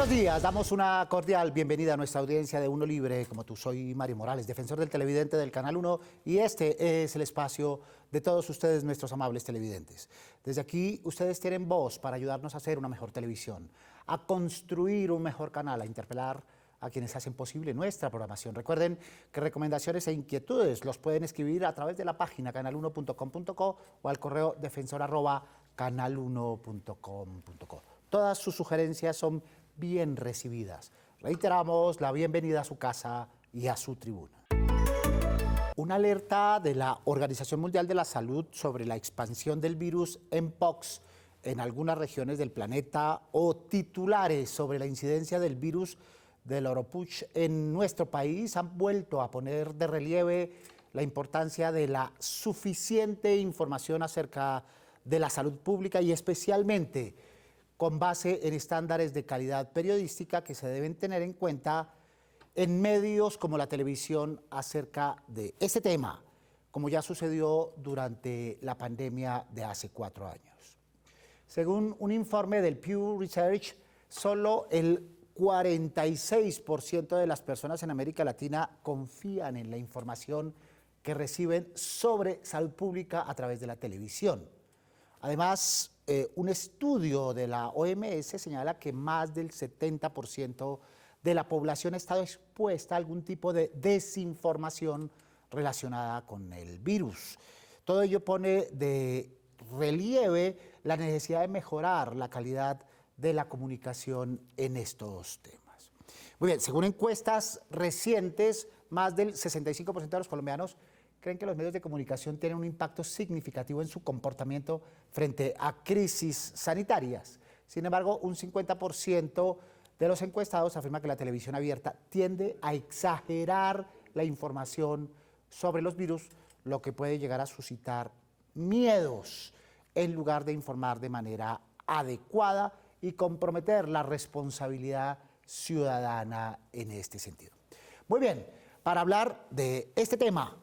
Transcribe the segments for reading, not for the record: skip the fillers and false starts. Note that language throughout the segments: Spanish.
Buenos días, damos una cordial bienvenida a nuestra audiencia de Uno Libre, como tú. Soy Mario Morales, defensor del televidente del Canal 1, y este es el espacio de todos ustedes, nuestros amables televidentes. Desde aquí, ustedes tienen voz para ayudarnos a hacer una mejor televisión, a construir un mejor canal, a interpelar a quienes hacen posible nuestra programación. Recuerden que recomendaciones e inquietudes los pueden escribir a través de la página canal1.com.co o al correo defensor@canal1.com.co. Todas sus sugerencias son bien recibidas. Reiteramos la bienvenida a su casa y a su tribuna. Una alerta de la Organización Mundial de la Salud sobre la expansión del virus Mpox en algunas regiones del planeta o titulares sobre la incidencia del virus del Oropouche en nuestro país han vuelto a poner de relieve la importancia de la suficiente información acerca de la salud pública y especialmente con base en estándares de calidad periodística que se deben tener en cuenta en medios como la televisión acerca de este tema, como ya sucedió durante la pandemia de hace 4 años. Según un informe del Pew Research, solo el 46% de las personas en América Latina confían en la información que reciben sobre salud pública a través de la televisión. Además, un estudio de la OMS señala que más del 70% de la población ha estado expuesta a algún tipo de desinformación relacionada con el virus. Todo ello pone de relieve la necesidad de mejorar la calidad de la comunicación en estos temas. Muy bien, según encuestas recientes, más del 65% de los colombianos creen que los medios de comunicación tienen un impacto significativo en su comportamiento frente a crisis sanitarias. Sin embargo, un 50% de los encuestados afirma que la televisión abierta tiende a exagerar la información sobre los virus, lo que puede llegar a suscitar miedos en lugar de informar de manera adecuada y comprometer la responsabilidad ciudadana en este sentido. Muy bien, para hablar de este tema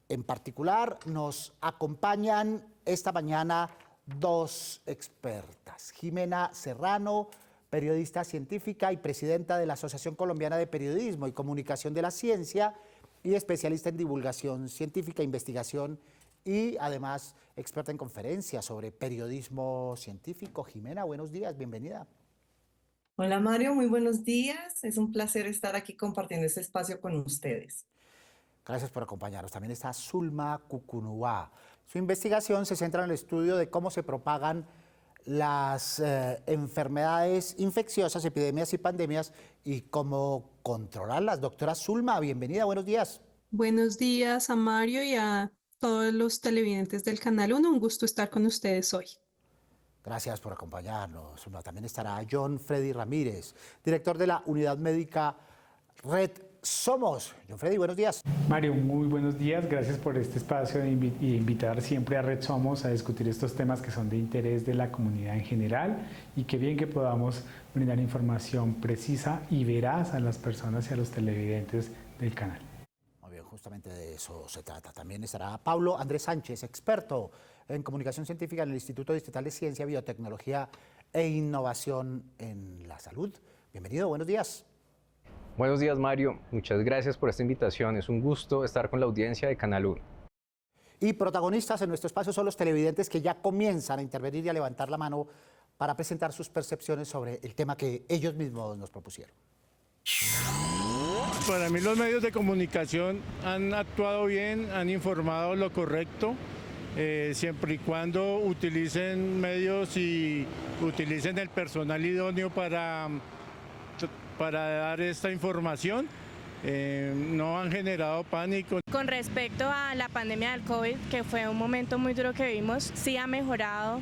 en particular, nos acompañan esta mañana dos expertas. Jimena Serrano, periodista científica y presidenta de la Asociación Colombiana de Periodismo y Comunicación de la Ciencia y especialista en divulgación científica, investigación y además experta en conferencias sobre periodismo científico. Jimena, buenos días, bienvenida. Hola Mario, muy buenos días. Es un placer estar aquí compartiendo este espacio con ustedes. Gracias por acompañarnos. También está Zulma Cucunua. Su investigación se centra en el estudio de cómo se propagan las enfermedades infecciosas, epidemias y pandemias y cómo controlarlas. Doctora Zulma, bienvenida, buenos días. Buenos días a Mario y a todos los televidentes del Canal 1. Un gusto estar con ustedes hoy. Gracias por acompañarnos. También estará John Freddy Ramírez, director de la Unidad Médica Red Somos. John Freddy, buenos días. Mario, muy buenos días. Gracias por este espacio y invitar siempre a Red Somos a discutir estos temas que son de interés de la comunidad en general y qué bien que podamos brindar información precisa y veraz a las personas y a los televidentes del canal. Muy bien, justamente de eso se trata. También estará Pablo Andrés Sánchez, experto en comunicación científica en el Instituto Distrital de Ciencia, Biotecnología e Innovación en la Salud. Bienvenido, buenos días. Buenos días, Mario. Muchas gracias por esta invitación. Es un gusto estar con la audiencia de Canal 1. Y protagonistas en nuestro espacio son los televidentes que ya comienzan a intervenir y a levantar la mano para presentar sus percepciones sobre el tema que ellos mismos nos propusieron. Para mí los medios de comunicación han actuado bien, han informado lo correcto, siempre y cuando utilicen medios y utilicen el personal idóneo para dar esta información. No han generado pánico. Con respecto a la pandemia del COVID, que fue un momento muy duro que vivimos, sí ha mejorado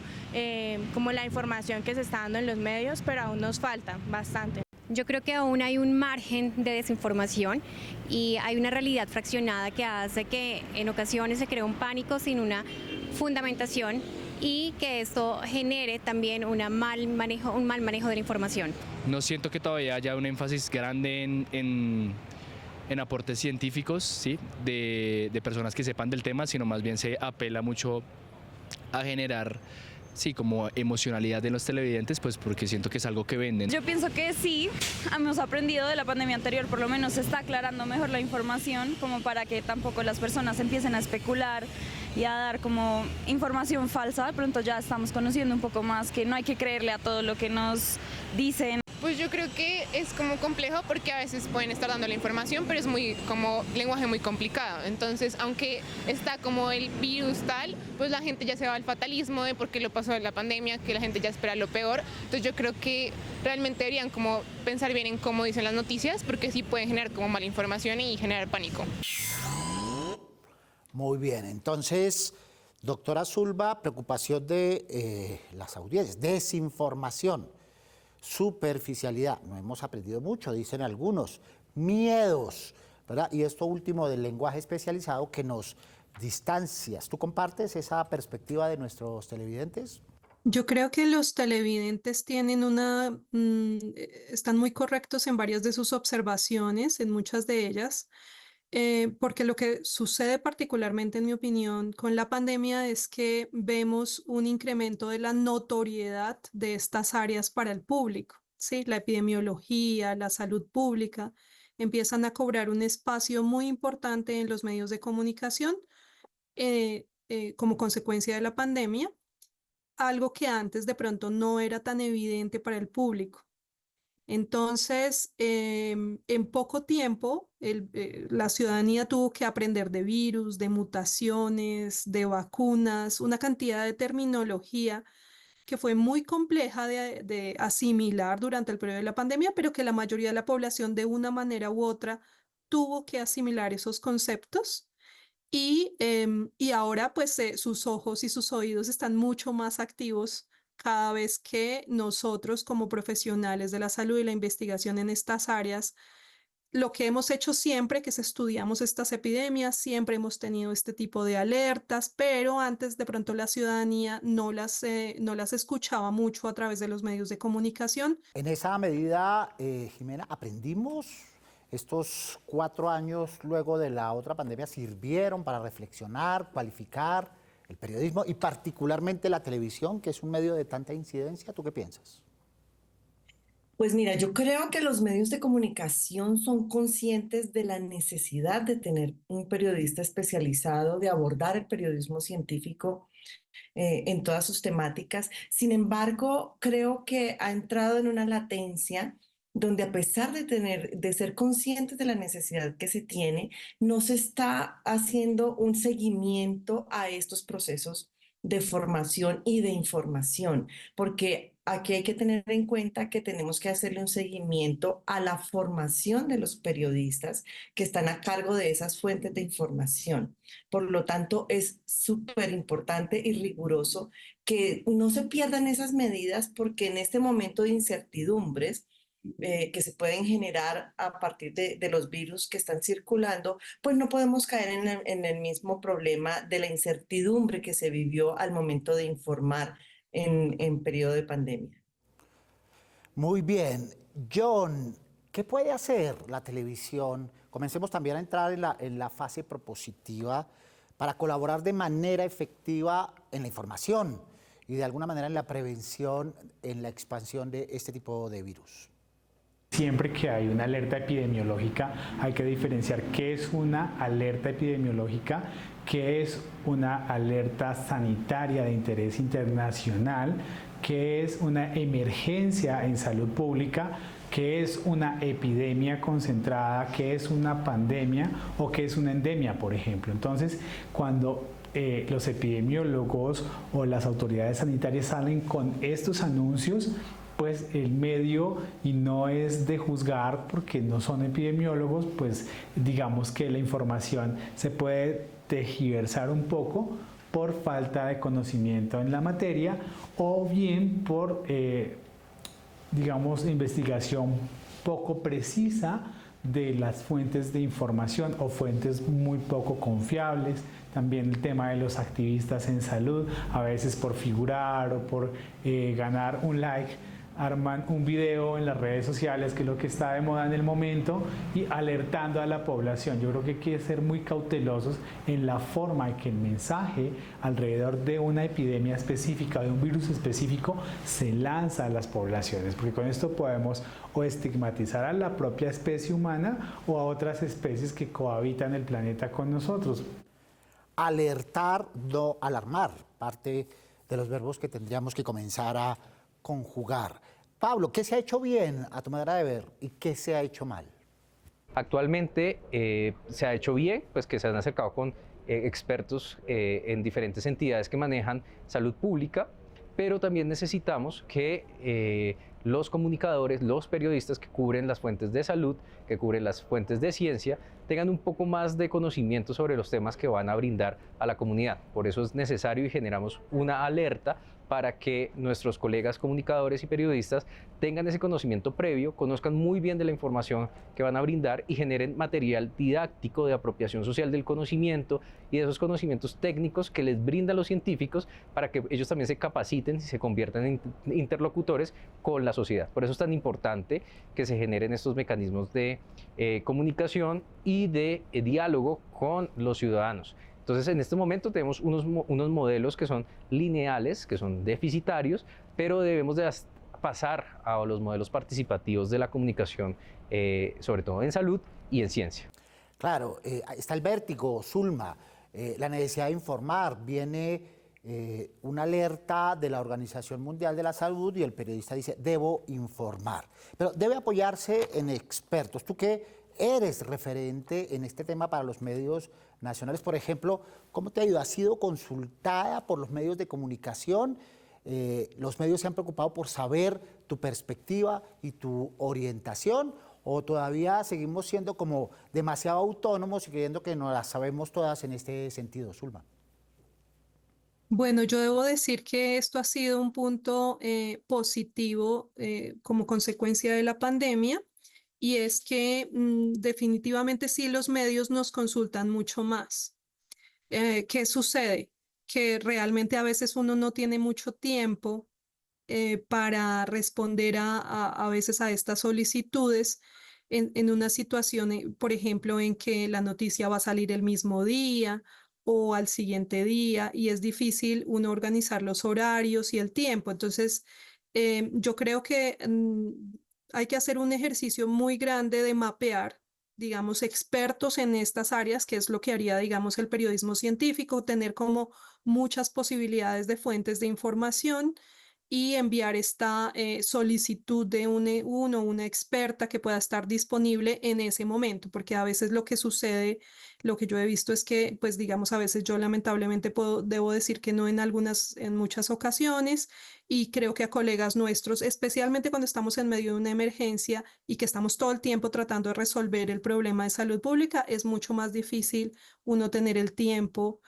como la información que se está dando en los medios, pero aún nos falta bastante. Yo creo que aún hay un margen de desinformación y hay una realidad fraccionada que hace que en ocasiones se crea un pánico sin una fundamentación y que esto genere también un mal manejo de la información. No siento que todavía haya un énfasis grande en aportes científicos, ¿sí? de personas que sepan del tema, sino más bien se apela mucho a generar sí, como emocionalidad de los televidentes, pues porque siento que es algo que venden. Yo pienso que sí, hemos aprendido de la pandemia anterior, por lo menos se está aclarando mejor la información, como para que tampoco las personas empiecen a especular y a dar como información falsa. De pronto ya estamos conociendo un poco más que no hay que creerle a todo lo que nos dicen. Pues yo creo que es como complejo porque a veces pueden estar dando la información, pero es muy como lenguaje muy complicado. Entonces, aunque está como el virus tal, pues la gente ya se va al fatalismo de por qué lo pasó en la pandemia, que la gente ya espera lo peor. Entonces yo creo que realmente deberían como pensar bien en cómo dicen las noticias, porque sí pueden generar como mala información y generar pánico. Muy bien, entonces, doctora Zulba, preocupación de las audiencias, desinformación, superficialidad, no hemos aprendido mucho, dicen algunos, miedos, ¿verdad? Y esto último del lenguaje especializado que nos distancias. ¿Tú compartes esa perspectiva de nuestros televidentes? Yo creo que los televidentes tienen están muy correctos en varias de sus observaciones, en muchas de ellas. Porque lo que sucede particularmente, en mi opinión, con la pandemia es que vemos un incremento de la notoriedad de estas áreas para el público, ¿sí? La epidemiología, la salud pública, empiezan a cobrar un espacio muy importante en los medios de comunicación como consecuencia de la pandemia, algo que antes de pronto no era tan evidente para el público. Entonces, en poco tiempo, la ciudadanía tuvo que aprender de virus, de mutaciones, de vacunas, una cantidad de terminología que fue muy compleja de asimilar durante el periodo de la pandemia, pero que la mayoría de la población de una manera u otra tuvo que asimilar esos conceptos. Y ahora, pues, sus ojos y sus oídos están mucho más activos cada vez que nosotros como profesionales de la salud y la investigación en estas áreas, lo que hemos hecho siempre, que es estudiamos estas epidemias, siempre hemos tenido este tipo de alertas, pero antes de pronto la ciudadanía no las escuchaba mucho a través de los medios de comunicación. En esa medida, Jimena, aprendimos. Estos 4 años luego de la otra pandemia sirvieron para reflexionar, cualificar el periodismo y particularmente la televisión, que es un medio de tanta incidencia. ¿Tú qué piensas? Pues mira, yo creo que los medios de comunicación son conscientes de la necesidad de tener un periodista especializado, de abordar el periodismo científico en todas sus temáticas. Sin embargo, creo que ha entrado en una latencia donde, a pesar de ser conscientes de la necesidad que se tiene, no se está haciendo un seguimiento a estos procesos de formación y de información, porque aquí hay que tener en cuenta que tenemos que hacerle un seguimiento a la formación de los periodistas que están a cargo de esas fuentes de información. Por lo tanto, es súper importante y riguroso que no se pierdan esas medidas, porque en este momento de incertidumbres que se pueden generar a partir de los virus que están circulando, pues no podemos caer en el mismo problema de la incertidumbre que se vivió al momento de informar en periodo de pandemia. Muy bien. John, ¿qué puede hacer la televisión? Comencemos también a entrar en la fase propositiva para colaborar de manera efectiva en la información y de alguna manera en la prevención, en la expansión de este tipo de virus. Siempre que hay una alerta epidemiológica hay que diferenciar qué es una alerta epidemiológica, qué es una alerta sanitaria de interés internacional, qué es una emergencia en salud pública, qué es una epidemia concentrada, qué es una pandemia o qué es una endemia, por ejemplo. Entonces, cuando los epidemiólogos o las autoridades sanitarias salen con estos anuncios, pues el medio, y no es de juzgar porque no son epidemiólogos, pues digamos que la información se puede tergiversar un poco por falta de conocimiento en la materia o bien por, digamos, investigación poco precisa de las fuentes de información o fuentes muy poco confiables. También el tema de los activistas en salud, a veces por figurar o por ganar un like, arman un video en las redes sociales, que es lo que está de moda en el momento, y alertando a la población. Yo creo que hay que ser muy cautelosos en la forma en que el mensaje alrededor de una epidemia específica, de un virus específico, se lanza a las poblaciones, porque con esto podemos o estigmatizar a la propia especie humana o a otras especies que cohabitan el planeta con nosotros. Alertar, no alarmar, parte de los verbos que tendríamos que comenzar a conjugar. Pablo, ¿qué se ha hecho bien a tu manera de ver y qué se ha hecho mal? Actualmente se ha hecho bien, pues que se han acercado con expertos en diferentes entidades que manejan salud pública, pero también necesitamos que los comunicadores, los periodistas que cubren las fuentes de salud, que cubren las fuentes de ciencia, tengan un poco más de conocimiento sobre los temas que van a brindar a la comunidad. Por eso es necesario y generamos una alerta para que nuestros colegas comunicadores y periodistas tengan ese conocimiento previo, conozcan muy bien de la información que van a brindar y generen material didáctico de apropiación social del conocimiento y de esos conocimientos técnicos que les brindan los científicos para que ellos también se capaciten y se conviertan en interlocutores con la sociedad. Por eso es tan importante que se generen estos mecanismos de comunicación y de diálogo con los ciudadanos. Entonces, en este momento tenemos unos modelos que son lineales, que son deficitarios, pero debemos de pasar a los modelos participativos de la comunicación, sobre todo en salud y en ciencia. Claro, está el vértigo, Zulma, la necesidad de informar. Viene una alerta de la Organización Mundial de la Salud y el periodista dice, debo informar. Pero debe apoyarse en expertos. ¿Tú qué eres referente en este tema para los medios nacionales? Por ejemplo, ¿cómo te ha ido? ¿Has sido consultada por los medios de comunicación? ¿Los medios se han preocupado por saber tu perspectiva y tu orientación? ¿O todavía seguimos siendo como demasiado autónomos y creyendo que no las sabemos todas en este sentido, Zulma? Bueno, yo debo decir que esto ha sido un punto positivo como consecuencia de la pandemia. Y es que definitivamente sí los medios nos consultan mucho más. ¿Qué sucede? Que realmente a veces uno no tiene mucho tiempo para responder a veces a estas solicitudes en una situación, por ejemplo, en que la noticia va a salir el mismo día o al siguiente día y es difícil uno organizar los horarios y el tiempo. Entonces, yo creo que hay que hacer un ejercicio muy grande de mapear, digamos, expertos en estas áreas, que es lo que haría, digamos, el periodismo científico, tener como muchas posibilidades de fuentes de información y enviar esta solicitud de una experta que pueda estar disponible en ese momento, porque a veces lo que sucede, lo que yo he visto es que, pues digamos, a veces yo lamentablemente debo decir que no en muchas ocasiones, y creo que a colegas nuestros, especialmente cuando estamos en medio de una emergencia y que estamos todo el tiempo tratando de resolver el problema de salud pública, es mucho más difícil uno tener el tiempo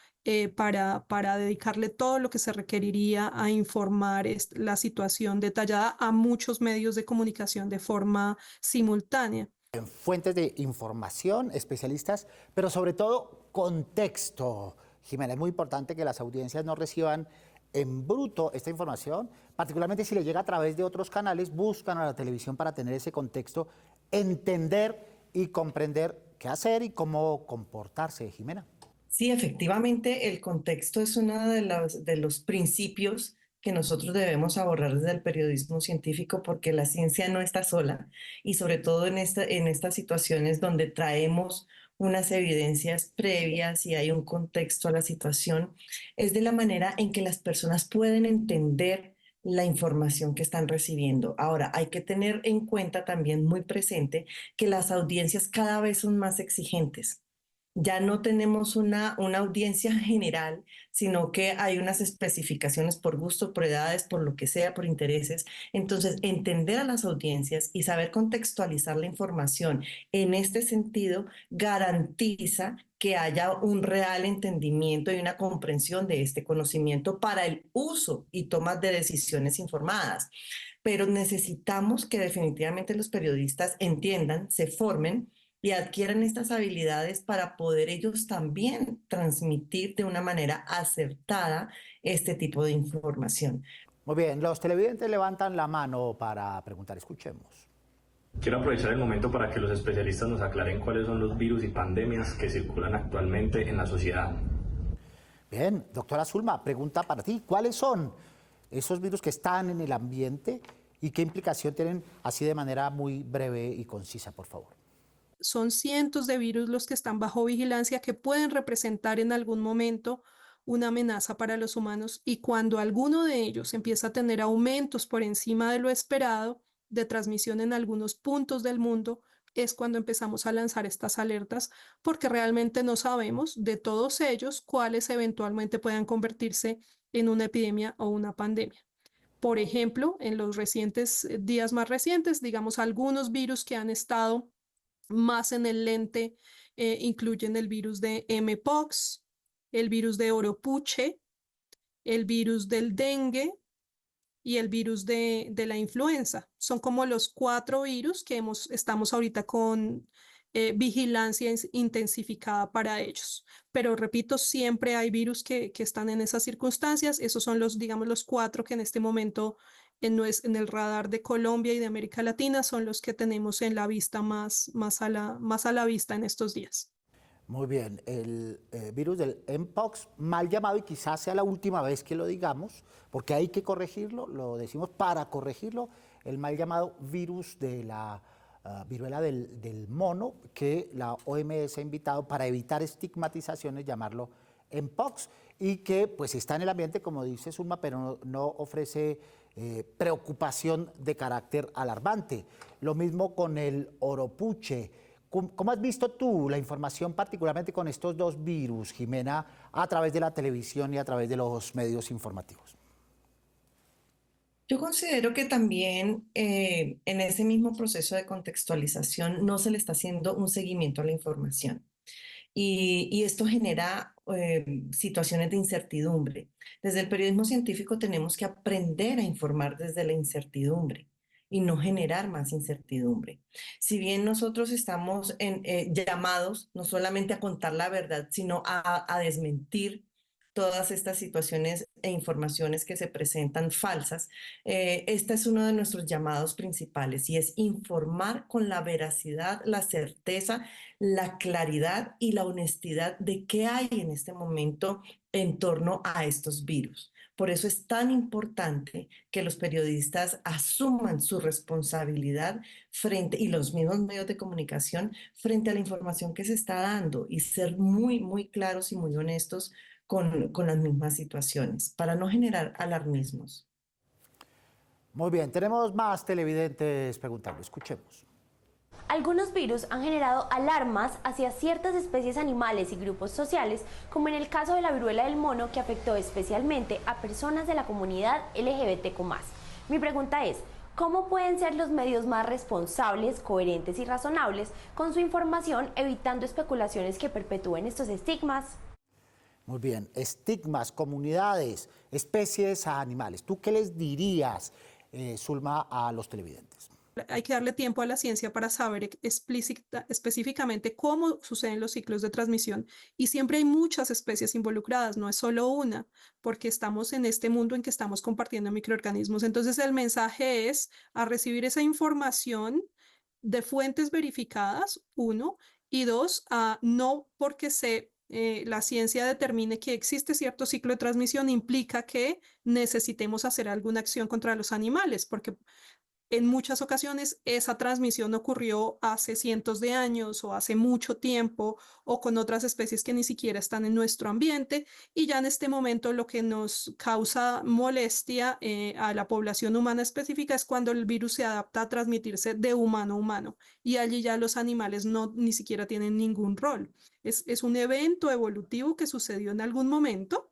para dedicarle todo lo que se requeriría a informar la situación detallada a muchos medios de comunicación de forma simultánea. En fuentes de información, especialistas, pero sobre todo contexto. Jimena, es muy importante que las audiencias no reciban en bruto esta información, particularmente si le llega a través de otros canales, buscan a la televisión para tener ese contexto, entender y comprender qué hacer y cómo comportarse, Jimena. Sí, efectivamente, el contexto es uno de los principios que nosotros debemos abordar desde el periodismo científico, porque la ciencia no está sola y sobre todo en estas situaciones donde traemos unas evidencias previas y hay un contexto a la situación, es de la manera en que las personas pueden entender la información que están recibiendo. Ahora, hay que tener en cuenta también muy presente que las audiencias cada vez son más exigentes. Ya no tenemos una audiencia general, sino que hay unas especificaciones por gusto, por edades, por lo que sea, por intereses. Entonces, entender a las audiencias y saber contextualizar la información en este sentido garantiza que haya un real entendimiento y una comprensión de este conocimiento para el uso y toma de decisiones informadas. Pero necesitamos que definitivamente los periodistas entiendan, se formen y adquieran estas habilidades para poder ellos también transmitir de una manera acertada este tipo de información. Muy bien, los televidentes levantan la mano para preguntar. Escuchemos. Quiero aprovechar el momento para que los especialistas nos aclaren cuáles son los virus y pandemias que circulan actualmente en la sociedad. Bien, doctora Zulma, pregunta para ti. ¿Cuáles son esos virus que están en el ambiente y qué implicación tienen, así de manera muy breve y concisa, por favor? Son cientos de virus los que están bajo vigilancia que pueden representar en algún momento una amenaza para los humanos, y cuando alguno de ellos empieza a tener aumentos por encima de lo esperado de transmisión en algunos puntos del mundo, es cuando empezamos a lanzar estas alertas, porque realmente no sabemos de todos ellos cuáles eventualmente puedan convertirse en una epidemia o una pandemia. Por ejemplo, en los días más recientes, digamos, algunos virus que han estado más en el lente incluyen el virus de Mpox, el virus de Oropuche, el virus del dengue y el virus de la influenza. Son como los 4 virus que estamos ahorita con vigilancia intensificada para ellos. Pero repito, siempre hay virus que están en esas circunstancias. Esos son digamos, los 4 que en este momento en el radar de Colombia y de América Latina son los que tenemos en la vista más a la vista en estos días. Muy bien, el virus del Mpox, mal llamado, y quizás sea la última vez que lo digamos, porque hay que corregirlo, lo decimos para corregirlo, el mal llamado virus de la viruela del mono, que la OMS ha invitado para evitar estigmatizaciones, llamarlo Mpox, y que pues está en el ambiente, como dice Zulma, pero no ofrece preocupación de carácter alarmante. Lo mismo con el Oropuche. ¿Cómo has visto tú la información, particularmente con estos 2 virus, Jimena, a través de la televisión y a través de los medios informativos? Yo considero que también en ese mismo proceso de contextualización no se le está haciendo un seguimiento a la información. Y esto genera situaciones de incertidumbre. Desde el periodismo científico tenemos que aprender a informar desde la incertidumbre y no generar más incertidumbre. Si bien nosotros estamos llamados no solamente a contar la verdad, sino a desmentir todas estas situaciones e informaciones que se presentan falsas, este es uno de nuestros llamados principales, y es informar con la veracidad, la certeza, la claridad y la honestidad de qué hay en este momento en torno a estos virus. Por eso es tan importante que los periodistas asuman su responsabilidad y los mismos medios de comunicación frente a la información que se está dando, y ser muy, muy claros y muy honestos con las mismas situaciones, para no generar alarmismos. Muy bien, tenemos más televidentes preguntando. Escuchemos. Algunos virus han generado alarmas hacia ciertas especies animales y grupos sociales, como en el caso de la viruela del mono, que afectó especialmente a personas de la comunidad LGBTQ+. Mi pregunta es, ¿cómo pueden ser los medios más responsables, coherentes y razonables con su información, evitando especulaciones que perpetúen estos estigmas? Muy bien, estigmas, comunidades, especies a animales. ¿Tú qué les dirías, Zulma, a los televidentes? Hay que darle tiempo a la ciencia para saber específicamente cómo suceden los ciclos de transmisión, y siempre hay muchas especies involucradas, no es solo una, porque estamos en este mundo en que estamos compartiendo microorganismos. Entonces el mensaje es a recibir esa información de fuentes verificadas, 1, y 2, a no porque la ciencia determine que existe cierto ciclo de transmisión implica que necesitemos hacer alguna acción contra los animales, porque en muchas ocasiones esa transmisión ocurrió hace cientos de años o hace mucho tiempo, o con otras especies que ni siquiera están en nuestro ambiente, y ya en este momento lo que nos causa molestia a la población humana específica es cuando el virus se adapta a transmitirse de humano a humano, y allí ya los animales ni siquiera tienen ningún rol. Es un evento evolutivo que sucedió en algún momento,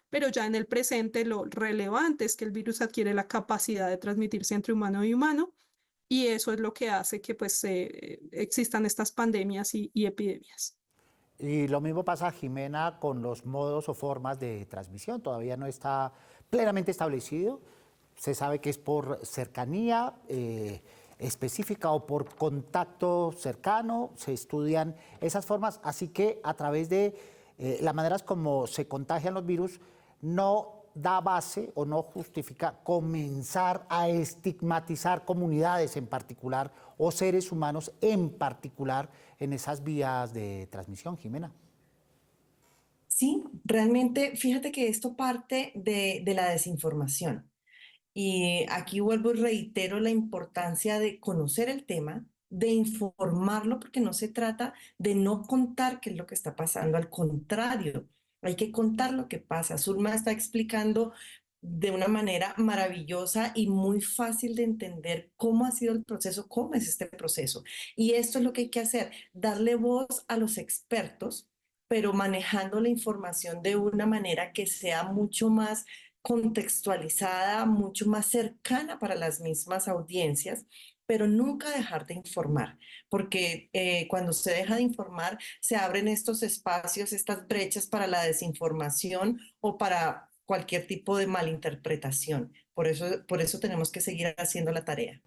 pero ya en el presente lo relevante es que el virus adquiere la capacidad de transmitirse entre humano y humano, y eso es lo que hace que pues, existan estas pandemias y epidemias. Y lo mismo pasa, Jimena, con los modos o formas de transmisión. Todavía no está plenamente establecido. Se sabe que es por cercanía específica o por contacto cercano. Se estudian esas formas, así que a través de las maneras como se contagian los virus, no da base o no justifica comenzar a estigmatizar comunidades en particular o seres humanos en particular en esas vías de transmisión, Jimena. Sí, realmente, fíjate que esto parte de la desinformación. Y aquí vuelvo y reitero la importancia de conocer el tema, de informarlo, porque no se trata de no contar qué es lo que está pasando, al contrario, hay que contar lo que pasa. Zulma está explicando de una manera maravillosa y muy fácil de entender cómo ha sido el proceso, cómo es este proceso. Y esto es lo que hay que hacer, darle voz a los expertos, pero manejando la información de una manera que sea mucho más contextualizada, mucho más cercana para las mismas audiencias, pero nunca dejar de informar, porque cuando se deja de informar, se abren estos espacios, estas brechas para la desinformación o para cualquier tipo de malinterpretación. Por eso tenemos que seguir haciendo la tarea.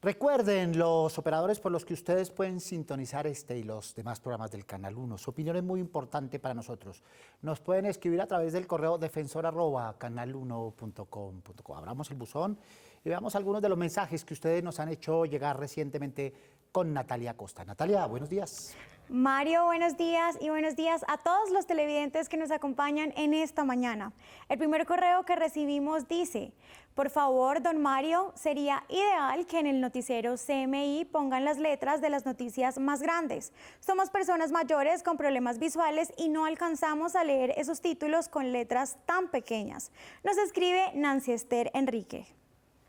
Recuerden los operadores por los que ustedes pueden sintonizar este y los demás programas del Canal 1. Su opinión es muy importante para nosotros. Nos pueden escribir a través del correo defensor@canal1.com.co. Abramos el buzón y veamos algunos de los mensajes que ustedes nos han hecho llegar recientemente con Natalia Costa. Natalia, buenos días. Mario, buenos días y buenos días a todos los televidentes que nos acompañan en esta mañana. El primer correo que recibimos dice: por favor, don Mario, sería ideal que en el noticiero CMI pongan las letras de las noticias más grandes. Somos personas mayores con problemas visuales y no alcanzamos a leer esos títulos con letras tan pequeñas. Nos escribe Nancy Esther Enrique.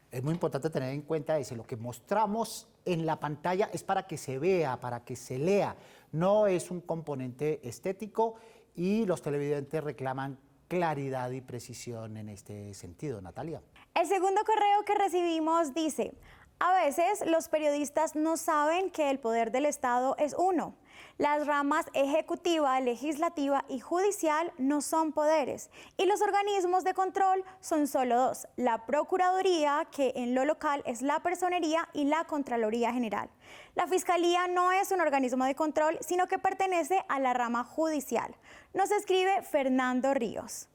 Es muy importante tener en cuenta eso, lo que mostramos en la pantalla es para que se vea, para que se lea, no es un componente estético y los televidentes reclaman claridad y precisión en este sentido. Natalia. El segundo correo que recibimos dice: a veces los periodistas no saben que el poder del Estado es uno. Las ramas ejecutiva, legislativa y judicial no son poderes y los organismos de control son solo dos: la Procuraduría, que en lo local es la Personería, y la Contraloría General. La Fiscalía no es un organismo de control, sino que pertenece a la rama judicial. Nos escribe Fernando Ríos.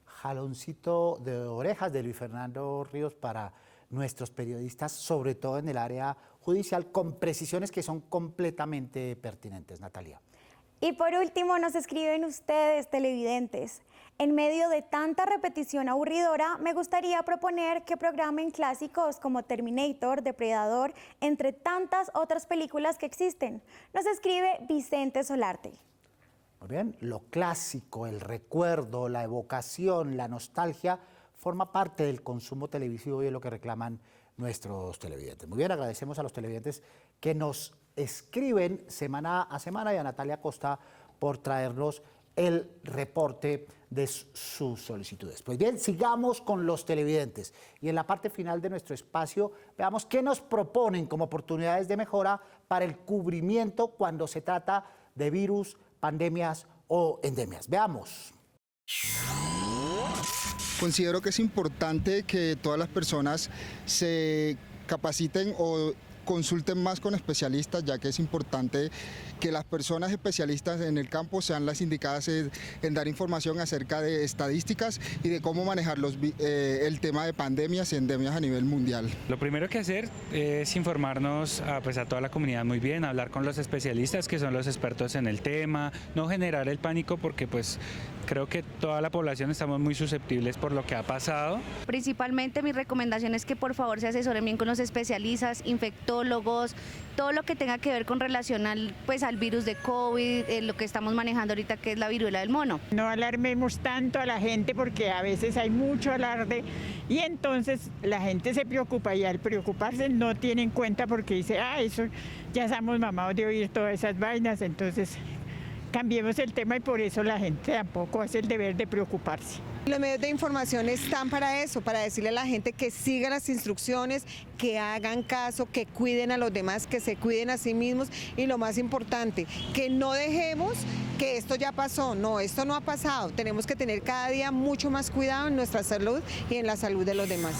Jaloncito de orejas de Luis Fernando Ríos para nuestros periodistas, sobre todo en el área judicial, con precisiones que son completamente pertinentes. Natalia. Y por último nos escriben ustedes, televidentes: en medio de tanta repetición aburridora, me gustaría proponer que programen clásicos como Terminator, Depredador, entre tantas otras películas que existen. Nos escribe Vicente Solarte. Muy bien, lo clásico, el recuerdo, la evocación, la nostalgia, forma parte del consumo televisivo y es lo que reclaman nuestros televidentes. Muy bien, agradecemos a los televidentes que nos escriben semana a semana y a Natalia Costa por traernos el reporte de sus solicitudes. Pues bien, sigamos con los televidentes y en la parte final de nuestro espacio veamos qué nos proponen como oportunidades de mejora para el cubrimiento cuando se trata de virus, pandemias o endemias. Veamos. Considero que es importante que todas las personas se capaciten o consulten más con especialistas, ya que es importante que las personas especialistas en el campo sean las indicadas en dar información acerca de estadísticas y de cómo manejar el tema de pandemias y endemias a nivel mundial. Lo primero que hacer es informarnos a toda la comunidad muy bien, hablar con los especialistas que son los expertos en el tema, no generar el pánico porque creo que toda la población estamos muy susceptibles por lo que ha pasado. Principalmente mi recomendación es que por favor se asesoren bien con los especialistas, infectólogos, todo lo que tenga que ver con relación al virus de COVID, lo que estamos manejando ahorita que es la viruela del mono. No alarmemos tanto a la gente porque a veces hay mucho alarde y entonces la gente se preocupa y al preocuparse no tiene en cuenta porque dice, eso ya estamos mamados de oír todas esas vainas, entonces cambiemos el tema y por eso la gente tampoco hace el deber de preocuparse. Los medios de información están para eso, para decirle a la gente que sigan las instrucciones, que hagan caso, que cuiden a los demás, que se cuiden a sí mismos y lo más importante, que no dejemos que esto ya pasó. No, esto no ha pasado. Tenemos que tener cada día mucho más cuidado en nuestra salud y en la salud de los demás.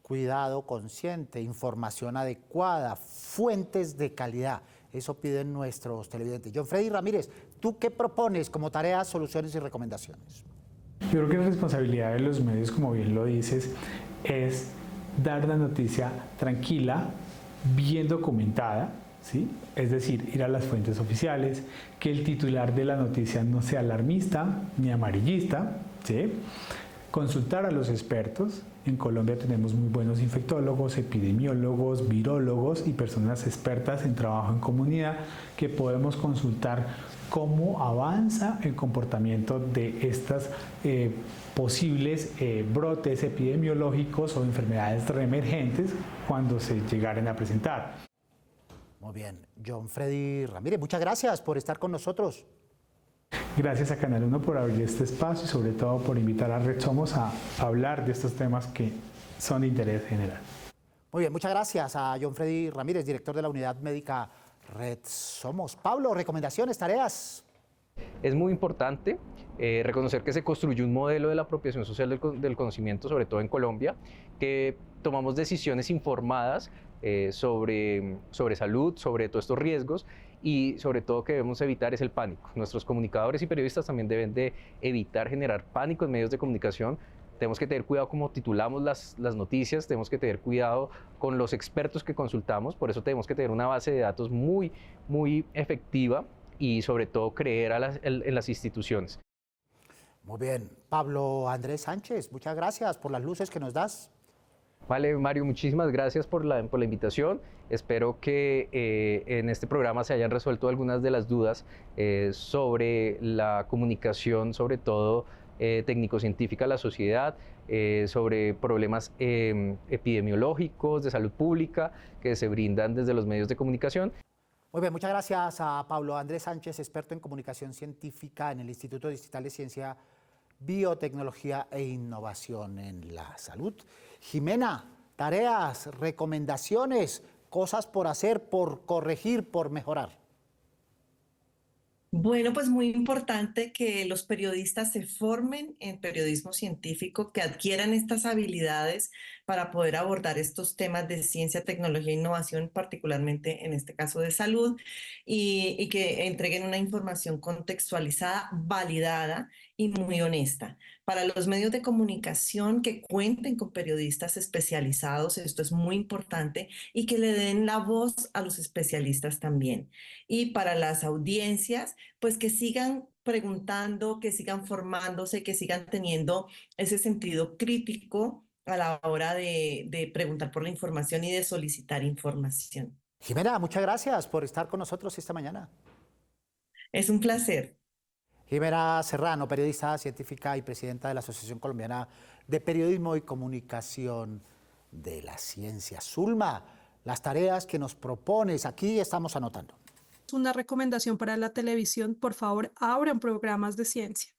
Cuidado consciente, información adecuada, fuentes de calidad. Eso piden nuestros televidentes. John Freddy Ramírez, ¿tú qué propones como tareas, soluciones y recomendaciones? Yo creo que la responsabilidad de los medios, como bien lo dices, es dar la noticia tranquila, bien documentada, ¿sí? Es decir, ir a las fuentes oficiales, que el titular de la noticia no sea alarmista ni amarillista, ¿sí? Consultar a los expertos. En Colombia tenemos muy buenos infectólogos, epidemiólogos, virólogos y personas expertas en trabajo en comunidad que podemos consultar cómo avanza el comportamiento de estas posibles brotes epidemiológicos o enfermedades reemergentes cuando se llegaren a presentar. Muy bien. John Freddy Ramírez, muchas gracias por estar con nosotros. Gracias a Canal 1 por abrir este espacio y sobre todo por invitar a Red Somos a hablar de estos temas que son de interés general. Muy bien, muchas gracias a John Freddy Ramírez, director de la Unidad Médica Red Somos. Pablo, recomendaciones, tareas. Es muy importante reconocer que se construyó un modelo de la apropiación social del conocimiento, sobre todo en Colombia, que tomamos decisiones informadas sobre salud, sobre todos estos riesgos, y sobre todo que debemos evitar es el pánico. Nuestros comunicadores y periodistas también deben de evitar generar pánico en medios de comunicación. Tenemos que tener cuidado cómo titulamos las noticias, tenemos que tener cuidado con los expertos que consultamos, por eso tenemos que tener una base de datos muy, muy efectiva y sobre todo creer en las instituciones. Muy bien. Pablo Andrés Sánchez, muchas gracias por las luces que nos das. Vale, Mario, muchísimas gracias por la invitación. Espero que en este programa se hayan resuelto algunas de las dudas sobre la comunicación, sobre todo técnico-científica a la sociedad, sobre problemas epidemiológicos, de salud pública, que se brindan desde los medios de comunicación. Muy bien, muchas gracias a Pablo Andrés Sánchez, experto en comunicación científica en el Instituto Distrital de Ciencia, Biotecnología e Innovación en la Salud. Jimena, tareas, recomendaciones, cosas por hacer, por corregir, por mejorar. Bueno, pues muy importante que los periodistas se formen en periodismo científico, que adquieran estas habilidades para poder abordar estos temas de ciencia, tecnología e innovación, particularmente en este caso de salud, y que entreguen una información contextualizada, validada y muy honesta. Para los medios de comunicación, que cuenten con periodistas especializados, esto es muy importante, y que le den la voz a los especialistas también. Y para las audiencias, pues que sigan preguntando, que sigan formándose, que sigan teniendo ese sentido crítico a la hora de preguntar por la información y de solicitar información. Jimena, muchas gracias por estar con nosotros esta mañana. Es un placer. Jimena Serrano, periodista científica y presidenta de la Asociación Colombiana de Periodismo y Comunicación de la Ciencia. Zulma, las tareas que nos propones, aquí estamos anotando. Una recomendación para la televisión: por favor, abran programas de ciencia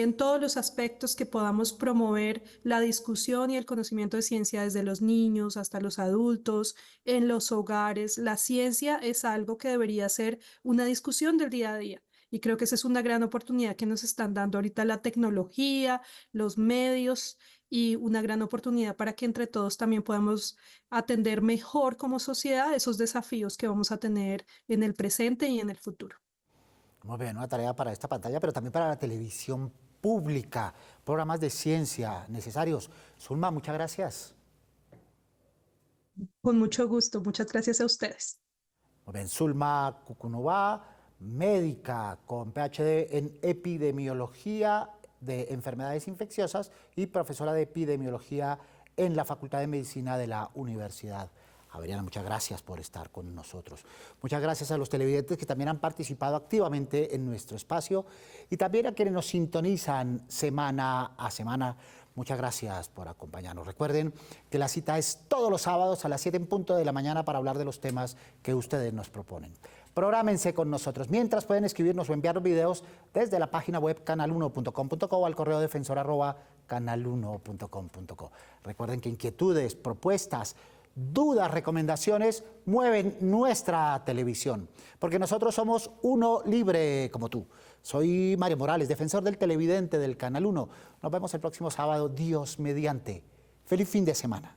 en todos los aspectos, que podamos promover la discusión y el conocimiento de ciencia desde los niños hasta los adultos, en los hogares. La ciencia es algo que debería ser una discusión del día a día. Y creo que esa es una gran oportunidad que nos están dando ahorita la tecnología, los medios, y una gran oportunidad para que entre todos también podamos atender mejor como sociedad esos desafíos que vamos a tener en el presente y en el futuro. Muy bien, una tarea para esta pantalla, pero también para la televisión pública, programas de ciencia necesarios. Zulma, muchas gracias. Con mucho gusto, muchas gracias a ustedes. Muy bien, Zulma Cucunubá, médica con PhD en epidemiología de enfermedades infecciosas y profesora de epidemiología en la Facultad de Medicina de la Universidad Javeriana. Muchas gracias por estar con nosotros. Muchas gracias a los televidentes que también han participado activamente en nuestro espacio y también a quienes nos sintonizan semana a semana. Muchas gracias por acompañarnos. Recuerden que la cita es todos los sábados a las 7 en punto de la mañana para hablar de los temas que ustedes nos proponen. Prográmense con nosotros. Mientras, pueden escribirnos o enviarnos videos desde la página web canal1.com.co o al correo defensor@canal1.com.co. Recuerden que inquietudes, propuestas, dudas, recomendaciones mueven nuestra televisión, porque nosotros somos uno libre como tú. Soy Mario Morales, defensor del televidente del Canal 1. Nos vemos el próximo sábado, Dios mediante. Feliz fin de semana.